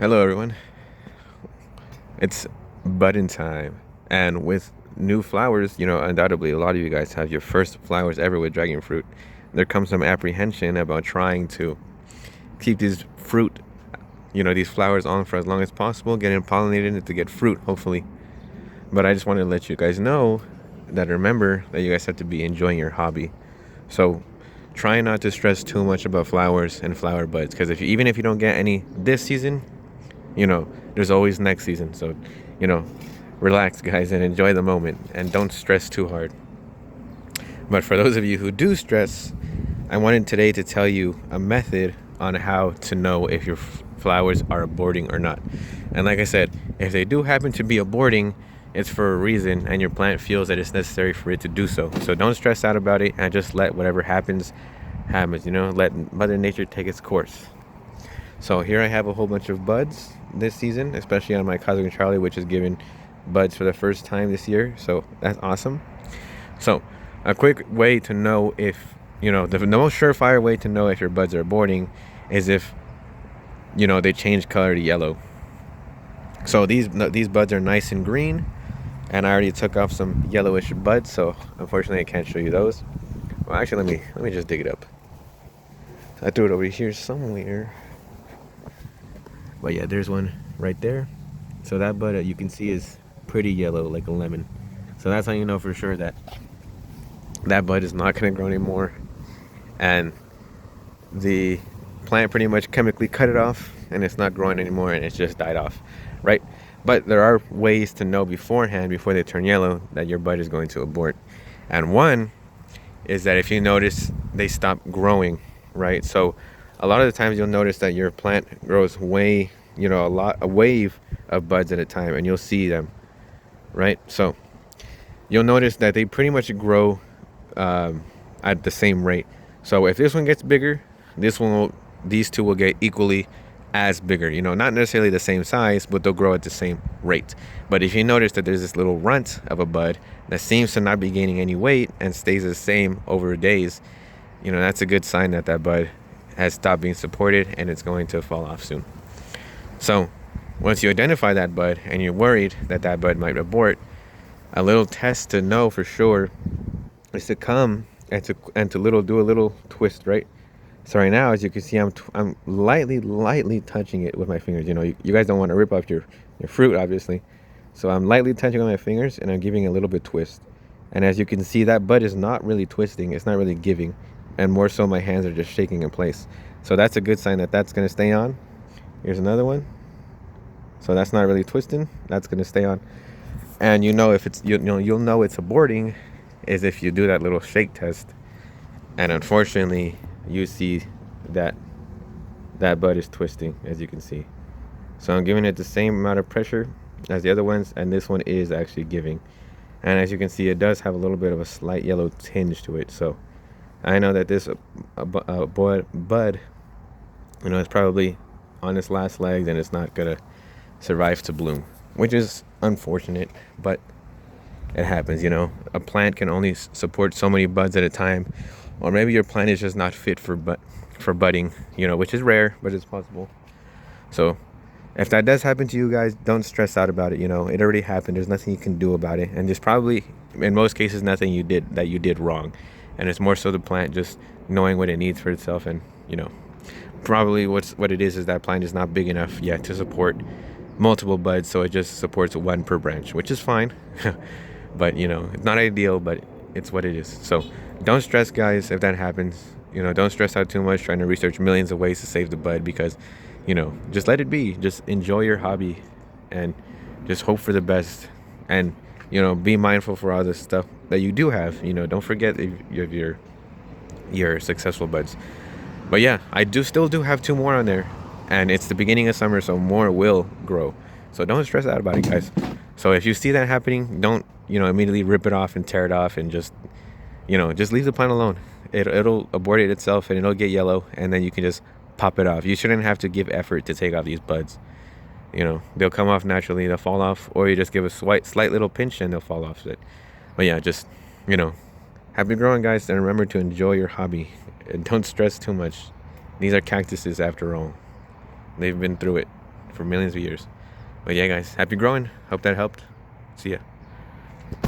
Hello, everyone. It's budding time, and with new flowers, undoubtedly, a lot of you guys have your first flowers ever with dragon fruit. There comes some apprehension about trying to keep these fruit, these flowers on for as long as possible, getting pollinated and to get fruit, hopefully. But I just wanted to let you guys know that remember that you guys have to be enjoying your hobby. So try not to stress too much about flowers and flower buds, because even if you don't get any this season, there's always next season. So, you know, relax, guys, and enjoy the moment and don't stress too hard. But for those of you who do stress, I wanted today to tell you a method on how to know if your flowers are aborting or not. And like I said, if they do happen to be aborting, it's for a reason and your plant feels that it's necessary for it to do so. So don't stress out about it and just let whatever happens, let Mother Nature take its course. So here I have a whole bunch of buds this season, especially on my Cosmic Charlie, which is giving buds for the first time this year. So that's awesome. So a quick way to know if, the most surefire way to know if your buds are aborting is if, they change color to yellow. So these buds are nice and green, and I already took off some yellowish buds, so unfortunately I can't show you those. Well, actually, let me just dig it up. I threw it over here somewhere. But yeah, there's one right there. So that bud you can see is pretty yellow, like a lemon. So that's how you know for sure that that bud is not going to grow anymore. And the plant pretty much chemically cut it off, and it's not growing anymore, and it's just died off, right? But there are ways to know beforehand, before they turn yellow, that your bud is going to abort. And one is that if you notice they stop growing, right? So a lot of the times you'll notice that your plant grows a wave of buds at a time, and you'll see them, right? So you'll notice that they pretty much grow at the same rate. So if this one gets bigger, these two will get equally as bigger. Not necessarily the same size, but they'll grow at the same rate. But if you notice that there's this little runt of a bud that seems to not be gaining any weight and stays the same over days, that's a good sign that that bud has stopped being supported and it's going to fall off soon. So once you identify that bud and you're worried that that bud might abort, a little test to know for sure is to come and to do a little twist, right? So right now, as you can see, I'm lightly touching it with my fingers. You guys don't want to rip off your fruit, obviously. So I'm lightly touching with my fingers, and I'm giving a little bit twist. And as you can see, that bud is not really twisting. It's not really giving. And more so, my hands are just shaking in place. So that's a good sign that that's going to stay on. Here's another one. So that's not really twisting. That's going to stay on. And if it's you'll know it's aborting is if you do that little shake test. And unfortunately, you see that bud is twisting, as you can see. So I'm giving it the same amount of pressure as the other ones, and this one is actually giving. And as you can see, it does have a little bit of a slight yellow tinge to it. So I know that this bud, is probably on its last legs, and it's not gonna survive to bloom, which is unfortunate, but it happens. A plant can only support so many buds at a time, or maybe your plant is just not fit for budding, which is rare, but it's possible. So if that does happen to you guys, don't stress out about it. It already happened. There's nothing you can do about it, and there's probably in most cases nothing you did wrong, and it's more so the plant just knowing what it needs for itself. And probably what it is that plant is not big enough yet to support multiple buds, so it just supports one per branch, which is fine. But it's not ideal, but it's what it is. So don't stress, guys, if that happens. Don't stress out too much trying to research millions of ways to save the bud, because just let it be. Just enjoy your hobby and just hope for the best, and be mindful for all the stuff that you do have. Don't forget if you have your successful buds. But yeah, I still do have two more on there, and it's the beginning of summer, so more will grow. So don't stress out about it, guys. So if you see that happening, don't immediately rip it off and tear it off, and just leave the plant alone. It'll abort it itself, and it'll get yellow, and then you can just pop it off. You shouldn't have to give effort to take off these buds. They'll come off naturally. They'll fall off, or you just give a slight little pinch and they'll fall off it. But yeah, just happy growing, guys, and remember to enjoy your hobby and don't stress too much. These are cactuses after all. They've been through it. for millions of years. But yeah, guys, happy growing. Hope that helped. See ya.